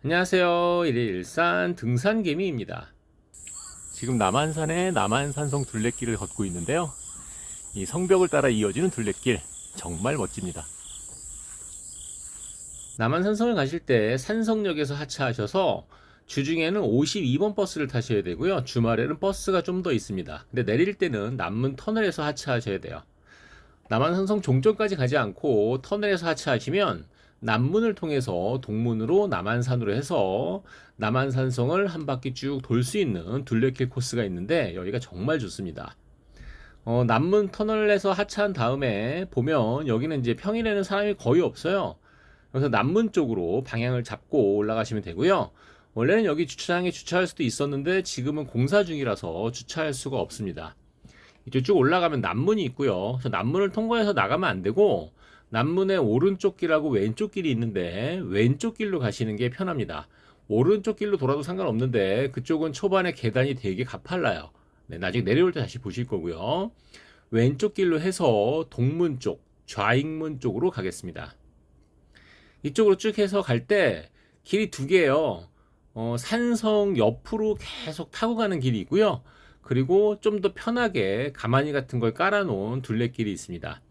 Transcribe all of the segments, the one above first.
안녕하세요. 일일산 등산개미입니다. 지금 남한산의 남한산성 둘레길을 걷고 있는데요. 이 성벽을 따라 이어지는 둘레길 정말 멋집니다. 남한산성을 가실 때 산성역에서 하차하셔서 주중에는 52번 버스를 타셔야 되고요. 주말에는 버스가 좀 더 있습니다. 근데 내릴 때는 남문 터널에서 하차하셔야 돼요. 남한산성 종점까지 가지 않고 터널에서 하차하시면 남문을 통해서 동문으로 남한산으로 해서 남한산성을 한 바퀴 쭉 돌 수 있는 둘레길 코스가 있는데 여기가 정말 좋습니다. 남문 터널에서 하차한 다음에 보면 여기는 이제 평일에는 사람이 거의 없어요. 그래서 남문 쪽으로 방향을 잡고 올라가시면 되고요. 원래는 여기 주차장에 주차할 수도 있었는데 지금은 공사 중이라서 주차할 수가 없습니다. 이쪽 쭉 올라가면 남문이 있고요. 그래서 남문을 통과해서 나가면 안 되고 남문의 오른쪽 길하고 왼쪽 길이 있는데 왼쪽 길로 가시는 게 편합니다. 오른쪽 길로 돌아도 상관없는데 그쪽은 초반에 계단이 되게 가팔라요. 네, 나중에 내려올 때 다시 보실 거고요. 왼쪽 길로 해서 동문 쪽, 좌익문 쪽으로 가겠습니다. 이쪽으로 쭉 해서 갈 때 길이 두 개예요. 산성 옆으로 계속 타고 가는 길이 있고요. 그리고 좀 더 편하게 가마니 같은 걸 깔아놓은 둘레길이 있습니다.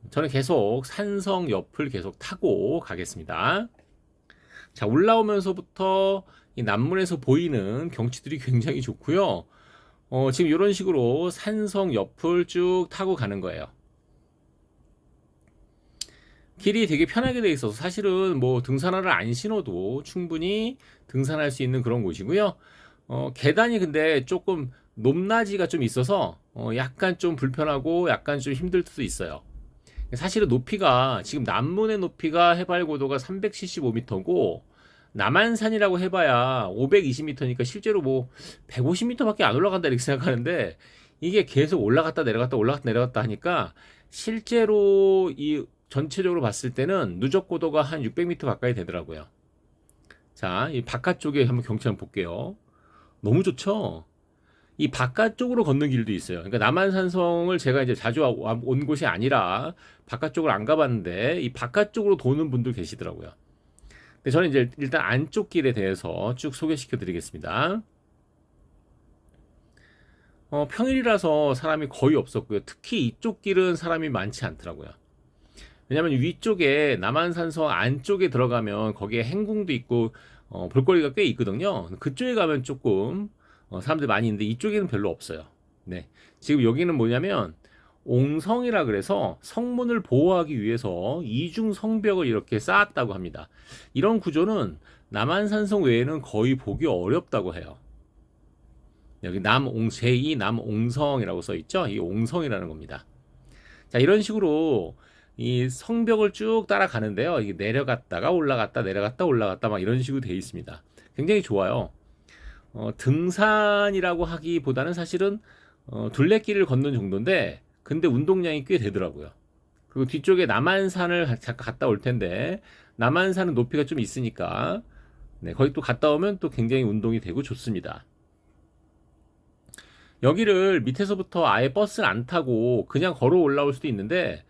저는 계속 산성 옆을 계속 타고 가겠습니다. 자, 올라오면서부터 이 남문에서 보이는 경치들이 굉장히 좋고요. 지금 이런 식으로 산성 옆을 쭉 타고 가는 거예요. 길이 되게 편하게 돼 있어서 사실은 뭐 등산화를 안 신어도 충분히 등산할 수 있는 그런 곳이고요. 계단이 근데 조금 높낮이가 좀 있어서 약간 좀 불편하고 약간 좀 힘들 수도 있어요. 사실은 높이가 지금 남문의 높이가 해발 고도가 375m고 남한산이라고 해봐야 520m니까 실제로 뭐 150m밖에 안 올라간다 이렇게 생각하는데 이게 계속 올라갔다 내려갔다 올라갔다 내려갔다 하니까 실제로 이 전체적으로 봤을 때는 누적 고도가 한 600m 가까이 되더라고요. 자, 이 바깥쪽에 한번 경치 한번 볼게요. 너무 좋죠? 이 바깥쪽으로 걷는 길도 있어요. 그러니까 남한산성을 제가 이제 자주 온 곳이 아니라 바깥쪽을 안 가봤는데 이 바깥쪽으로 도는 분들 계시더라고요. 근데 저는 이제 일단 안쪽 길에 대해서 쭉 소개시켜 드리겠습니다. 평일이라서 사람이 거의 없었고요. 특히 이쪽 길은 사람이 많지 않더라고요. 왜냐면 위쪽에 남한산성 안쪽에 들어가면 거기에 행궁도 있고 볼거리가 꽤 있거든요. 그쪽에 가면 조금 사람들 많이 있는데 이쪽에는 별로 없어요. 네. 지금 여기는 뭐냐면 옹성이라 그래서 성문을 보호하기 위해서 이중 성벽을 이렇게 쌓았다고 합니다. 이런 구조는 남한산성 외에는 거의 보기 어렵다고 해요. 여기 제2 남옹성이라고 써 있죠. 이게 옹성이라는 겁니다. 자, 이런 식으로 이 성벽을 쭉 따라가는데요. 이게 내려갔다가 올라갔다 내려갔다 올라갔다 막 이런 식으로 되어 있습니다. 굉장히 좋아요. 등산이라고 하기보다는 사실은 둘레길을 걷는 정도인데 근데 운동량이 꽤 되더라고요. 그리고 뒤쪽에 남한산을 잠깐 갔다 올 텐데 남한산은 높이가 좀 있으니까 네, 거기 또 갔다 오면 또 굉장히 운동이 되고 좋습니다. 여기를 밑에서부터 아예 버스를 안 타고 그냥 걸어 올라올 수도 있는데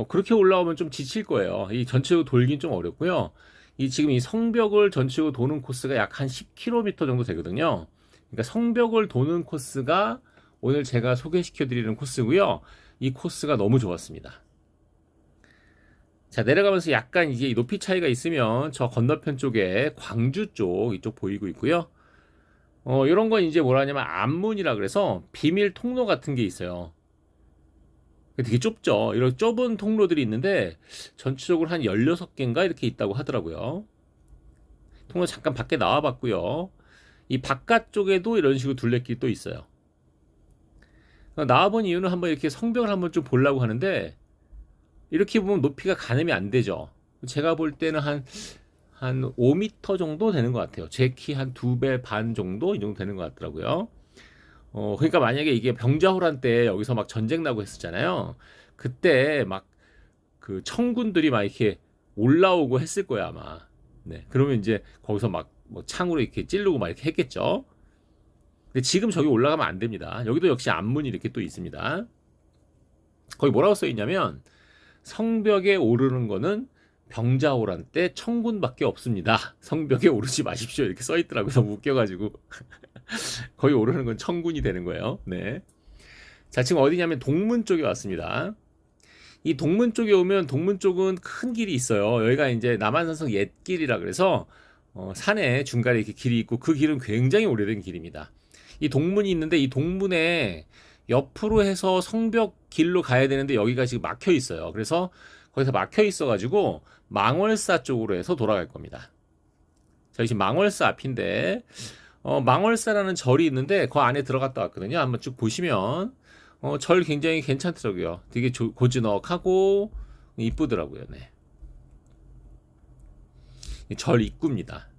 그렇게 올라오면 좀 지칠 거예요. 이 전체적으로 돌긴 좀 어렵고요. 지금 이 성벽을 전체적으로 도는 코스가 약 한 10km 정도 되거든요. 그러니까 성벽을 도는 코스가 오늘 제가 소개시켜 드리는 코스고요. 이 코스가 너무 좋았습니다. 자, 내려가면서 약간 이게 높이 차이가 있으면 저 건너편 쪽에 광주 쪽 이쪽 보이고 있고요. 이런 건 이제 뭐라 하냐면 암문이라 그래서 비밀 통로 같은 게 있어요. 되게 좁죠. 이런 좁은 통로들이 있는데 전체적으로 한 16개인가 이렇게 있다고 하더라고요. 통로 잠깐 밖에 나와 봤고요. 이 바깥쪽에도 이런 식으로 둘레길이 또 있어요. 나와 본 이유는 한번 이렇게 성벽을 한번 좀 보려고 하는데 이렇게 보면 높이가 가늠이 안 되죠. 제가 볼 때는 한 5m 정도 되는 것 같아요. 제 키 한 2배 반 정도 이 정도 되는 것 같더라고요. 그러니까 만약에 이게 병자호란 때 여기서 막 전쟁 나고 했었잖아요. 그때 막 그 청군들이 막 이렇게 올라오고 했을 거야 아마. 네, 그러면 이제 거기서 막 뭐 창으로 이렇게 찌르고 막 이렇게 했겠죠. 근데 지금 저기 올라가면 안 됩니다. 여기도 역시 앞문이 이렇게 또 있습니다. 거기 뭐라고 써 있냐면 성벽에 오르는 거는 병자호란 때 청군밖에 없습니다. 성벽에 오르지 마십시오. 이렇게 써 있더라고요. 너무 웃겨가지고 거의 오르는 건 청군이 되는 거예요. 네. 자, 지금 어디냐면 동문 쪽에 왔습니다. 이 동문 쪽에 오면 동문 쪽은 큰 길이 있어요. 여기가 이제 남한산성 옛길이라 그래서 산에 중간에 이렇게 길이 있고 그 길은 굉장히 오래된 길입니다. 이 동문이 있는데 이 동문에 옆으로 해서 성벽 길로 가야 되는데 여기가 지금 막혀 있어요. 그래서 거기서 막혀 있어 가지고 망월사 쪽으로 해서 돌아갈 겁니다. 저희 지금 망월사 앞인데 망월사라는 절이 있는데 그 안에 들어갔다 왔거든요. 한번 쭉 보시면 절 굉장히 괜찮더라고요. 되게 고즈넉하고 이쁘더라고요. 네. 절 입구입니다.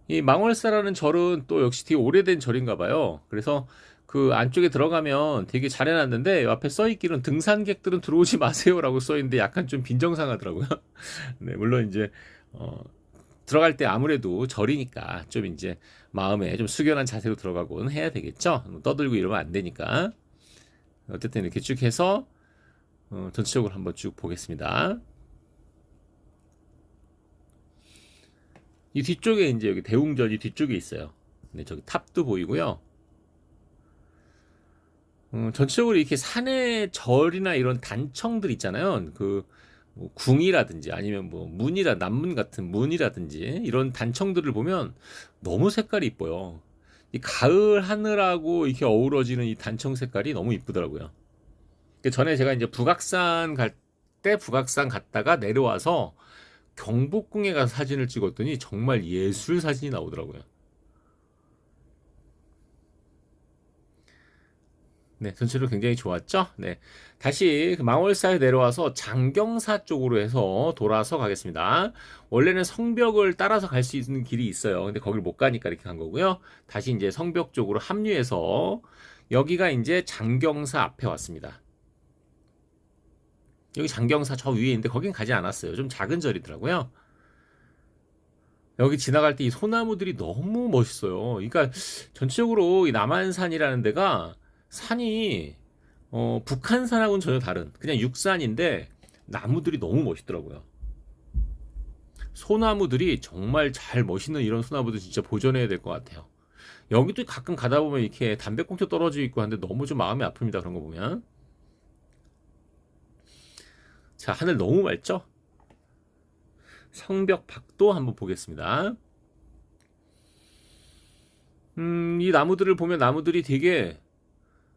이 망월사라는 절은 또 역시 되게 오래된 절인가 봐요. 그래서 그 안쪽에 들어가면 되게 잘 해놨는데 앞에 써있기는 등산객들은 들어오지 마세요라고 써있는데 약간 좀 빈정상하더라고요. 네, 물론 이제 들어갈 때 아무래도 절이니까 좀 이제 마음에 좀 숙연한 자세로 들어가곤 해야 되겠죠. 떠들고 이러면 안 되니까. 어쨌든 이렇게 쭉 해서 전체적으로 한번 쭉 보겠습니다. 이 뒤쪽에 이제 여기 대웅전이 뒤쪽에 있어요. 네, 저기 탑도 보이고요. 전체적으로 이렇게 산의 절이나 이런 단청들 있잖아요. 뭐 궁이라든지 아니면 뭐 남문 같은 문이라든지 이런 단청들을 보면 너무 색깔이 이뻐요. 이 가을 하늘하고 이렇게 어우러지는 이 단청 색깔이 너무 이쁘더라고요. 전에 제가 이제 북악산 갈 때 북악산 갔다가 내려와서 경복궁에 가서 사진을 찍었더니 정말 예술 사진이 나오더라고요. 네, 전체로 굉장히 좋았죠? 네. 다시 그 망월사에 내려와서 장경사 쪽으로 해서 돌아서 가겠습니다. 원래는 성벽을 따라서 갈 수 있는 길이 있어요. 근데 거길 못 가니까 이렇게 간 거고요. 다시 이제 성벽 쪽으로 합류해서 여기가 이제 장경사 앞에 왔습니다. 여기 장경사 저 위에 있는데 거긴 가지 않았어요. 좀 작은 절이더라고요. 여기 지나갈 때 이 소나무들이 너무 멋있어요. 그러니까 전체적으로 이 남한산이라는 데가 산이 북한산하고는 전혀 다른 그냥 육산인데 나무들이 너무 멋있더라고요. 소나무들이 정말 잘 멋있는 이런 소나무들 진짜 보존해야 될 것 같아요. 여기도 가끔 가다 보면 이렇게 담배꽁초 떨어지고 있고 하는데 너무 좀 마음이 아픕니다. 그런 거 보면. 자, 하늘 너무 맑죠? 성벽 밖도 한번 보겠습니다. 이 나무들을 보면 나무들이 되게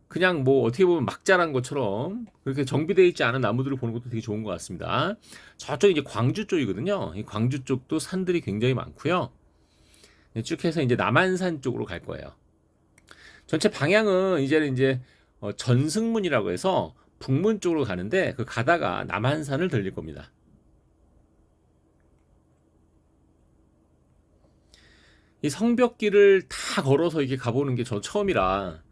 그냥 뭐 어떻게 보면 막 자란 것처럼 그렇게 정비되어 있지 않은 나무들을 보는 것도 되게 좋은 것 같습니다. 저쪽 이제 광주 쪽이거든요. 이 광주 쪽도 산들이 굉장히 많고요. 쭉 해서 이제 남한산 쪽으로 갈 거예요. 전체 방향은 이제는 이제 전승문이라고 해서 북문 쪽으로 가는데 그 가다가 남한산을 들릴 겁니다. 이 성벽길을 다 걸어서 이렇게 가보는 게 저 처음이라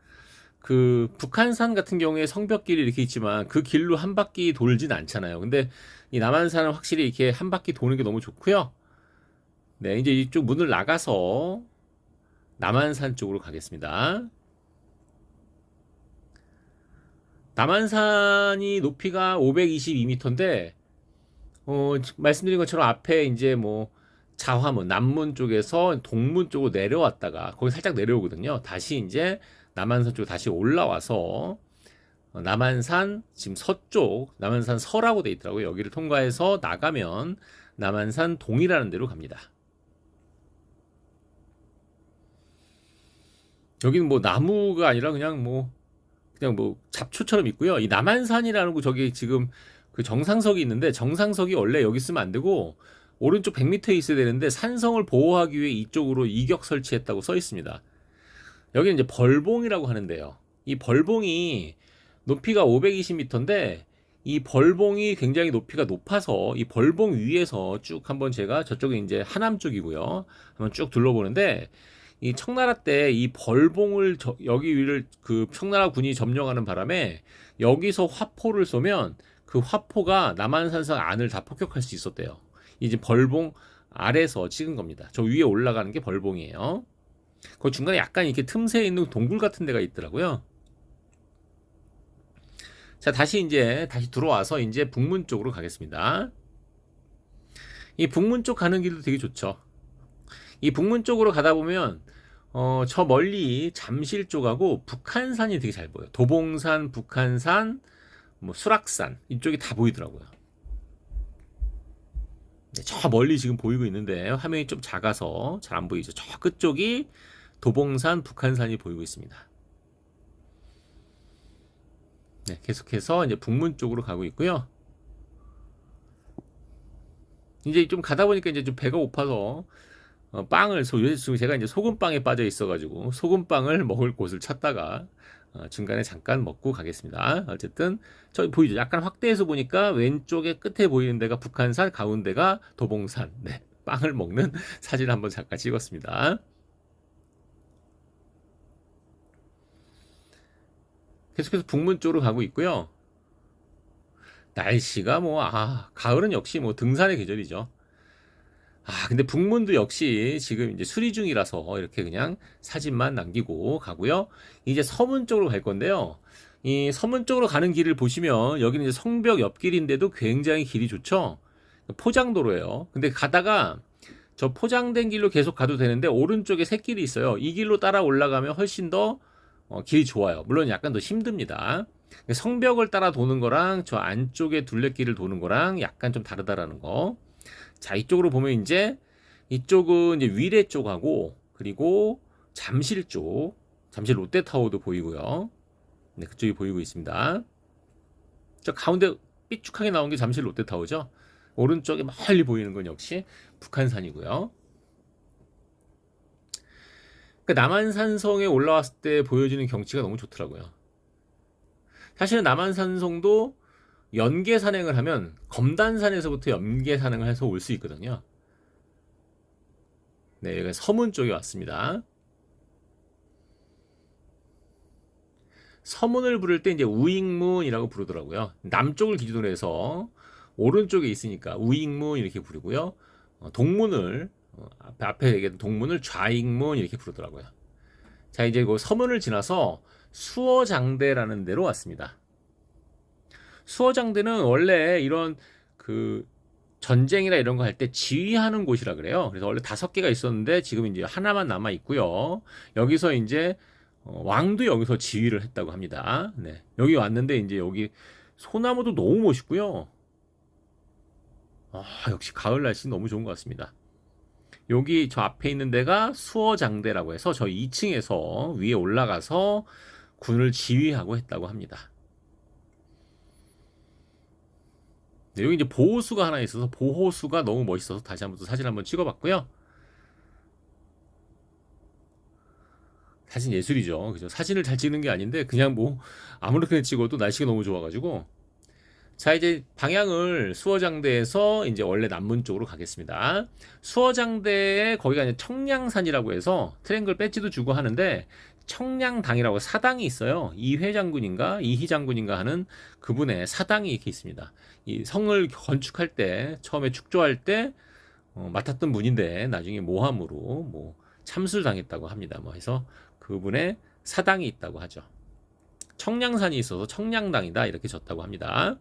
그 북한산 같은 경우에 성벽길이 이렇게 있지만 그 길로 한 바퀴 돌진 않잖아요. 근데 이 남한산은 확실히 이렇게 한 바퀴 도는 게 너무 좋고요. 네, 이제 이쪽 문을 나가서 남한산 쪽으로 가겠습니다. 남한산이 높이가 522m인데 말씀드린 것처럼 앞에 이제 뭐 자화문 남문 쪽에서 동문 쪽으로 내려왔다가 거기 살짝 내려오거든요. 다시 이제 남한산 쪽으로 다시 올라와서 남한산 지금 서쪽 남한산 서라고 돼 있더라고요. 여기를 통과해서 나가면 남한산 동이라는 데로 갑니다. 여기는 뭐 나무가 아니라 그냥 뭐 잡초처럼 있고요. 이 남한산이라는 거 저기 지금 그 정상석이 있는데 정상석이 원래 여기 있으면 안 되고 오른쪽 100m에 있어야 되는데 산성을 보호하기 위해 이쪽으로 이격 설치했다고 써 있습니다. 여기는 이제 벌봉이라고 하는데요. 이 벌봉이 높이가 520m인데 이 벌봉이 굉장히 높이가 높아서 이 벌봉 위에서 쭉 한번 제가 저쪽에 이제 하남 쪽이고요. 한번 쭉 둘러보는데 이 청나라 때 이 벌봉을 여기 위를 그 청나라 군이 점령하는 바람에 여기서 화포를 쏘면 그 화포가 남한산성 안을 다 폭격할 수 있었대요. 이제 벌봉 아래서 찍은 겁니다. 저 위에 올라가는 게 벌봉이에요. 그 중간에 약간 이렇게 틈새에 있는 동굴 같은 데가 있더라고요. 자, 다시 들어와서 이제 북문 쪽으로 가겠습니다. 이 북문 쪽 가는 길도 되게 좋죠. 이 북문 쪽으로 가다 보면 저 멀리 잠실 쪽하고 북한산이 되게 잘 보여요. 도봉산, 북한산, 뭐 수락산 이쪽이 다 보이더라고요. 네, 저 멀리 지금 보이고 있는데 화면이 좀 작아서 잘 안 보이죠. 저 끝쪽이 도봉산, 북한산이 보이고 있습니다. 네, 계속해서 이제 북문 쪽으로 가고 있고요. 이제 좀 가다 보니까 이제 좀 배가 고파서 요즘 제가 이제 소금빵에 빠져 있어가지고 소금빵을 먹을 곳을 찾다가 중간에 잠깐 먹고 가겠습니다. 어쨌든 저 보이죠? 약간 확대해서 보니까 왼쪽에 끝에 보이는 데가 북한산, 가운데가 도봉산. 네, 빵을 먹는 사진 한번 잠깐 찍었습니다. 계속해서 북문 쪽으로 가고 있고요. 날씨가 가을은 역시 등산의 계절이죠. 근데 북문도 역시 지금 이제 수리 중이라서 이렇게 그냥 사진만 남기고 가고요. 이제 서문 쪽으로 갈 건데요. 이 서문 쪽으로 가는 길을 보시면 여기는 이제 성벽 옆길인데도 굉장히 길이 좋죠. 포장도로예요. 근데 가다가 저 포장된 길로 계속 가도 되는데 오른쪽에 샛길이 있어요. 이 길로 따라 올라가면 훨씬 더 길이 좋아요. 물론 약간 더 힘듭니다. 성벽을 따라 도는 거랑 저 안쪽에 둘레길을 도는 거랑 약간 좀 다르다라는 거. 자, 이쪽으로 보면 이쪽은 이제 위례 쪽하고 그리고 잠실 쪽, 잠실 롯데타워도 보이고요. 네, 그쪽이 보이고 있습니다. 저 가운데 삐쭉하게 나온 게 잠실 롯데타워죠. 오른쪽에 멀리 보이는 건 역시 북한산이고요. 남한산성에 올라왔을 때 보여지는 경치가 너무 좋더라고요. 사실은 남한산성도 연계 산행을 하면 검단산에서부터 연계 산행을 해서 올 수 있거든요. 네, 여기가 서문 쪽에 왔습니다. 서문을 부를 때 이제 우익문이라고 부르더라고요. 남쪽을 기준으로 해서 오른쪽에 있으니까 우익문 이렇게 부르고요. 동문을 앞에 얘기했던 동문을 좌익문 이렇게 부르더라고요. 자, 이제 그 서문을 지나서 수어장대라는 데로 왔습니다. 수어장대는 원래 이런 전쟁이나 이런 거 할 때 지휘하는 곳이라 그래요. 그래서 원래 5개가 있었는데 지금 이제 하나만 남아 있고요. 여기서 이제 왕도 여기서 지휘를 했다고 합니다. 네. 여기 왔는데 이제 여기 소나무도 너무 멋있고요. 역시 가을 날씨 너무 좋은 것 같습니다. 여기 저 앞에 있는 데가 수어장대라고 해서 저 2층에서 위에 올라가서 군을 지휘하고 했다고 합니다. 네, 여기 이제 보호수가 하나 있어서 보호수가 너무 멋있어서 다시 한번 또 사진 한번 찍어봤고요. 사진 예술이죠. 그죠? 사진을 잘 찍는 게 아닌데 그냥 아무렇게나 찍어도 날씨가 너무 좋아가지고. 자, 이제 방향을 수어장대에서 이제 원래 남문 쪽으로 가겠습니다. 수어장대에 거기가 이제 청량산이라고 해서 트랭글 배지도 주고 하는데 청량당이라고 사당이 있어요. 이희 장군인가 하는 그분의 사당이 이렇게 있습니다. 이 성을 건축할 때 처음에 축조할 때 맡았던 분인데 나중에 모함으로 참술당했다고 합니다. 해서 그분의 사당이 있다고 하죠. 청량산이 있어서 청량당이다 이렇게 졌다고 합니다.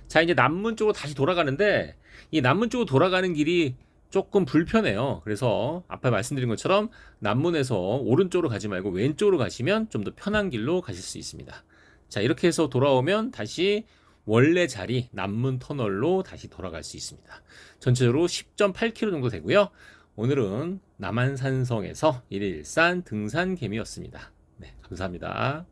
자, 이제 남문 쪽으로 다시 돌아가는데 이 남문 쪽으로 돌아가는 길이 조금 불편해요. 그래서 앞에 말씀드린 것처럼 남문에서 오른쪽으로 가지 말고 왼쪽으로 가시면 좀 더 편한 길로 가실 수 있습니다. 자, 이렇게 해서 돌아오면 다시 원래 자리 남문 터널로 다시 돌아갈 수 있습니다. 전체적으로 10.8km 정도 되고요. 오늘은 남한산성에서 1일 일산 등산 개미였습니다. 네, 감사합니다.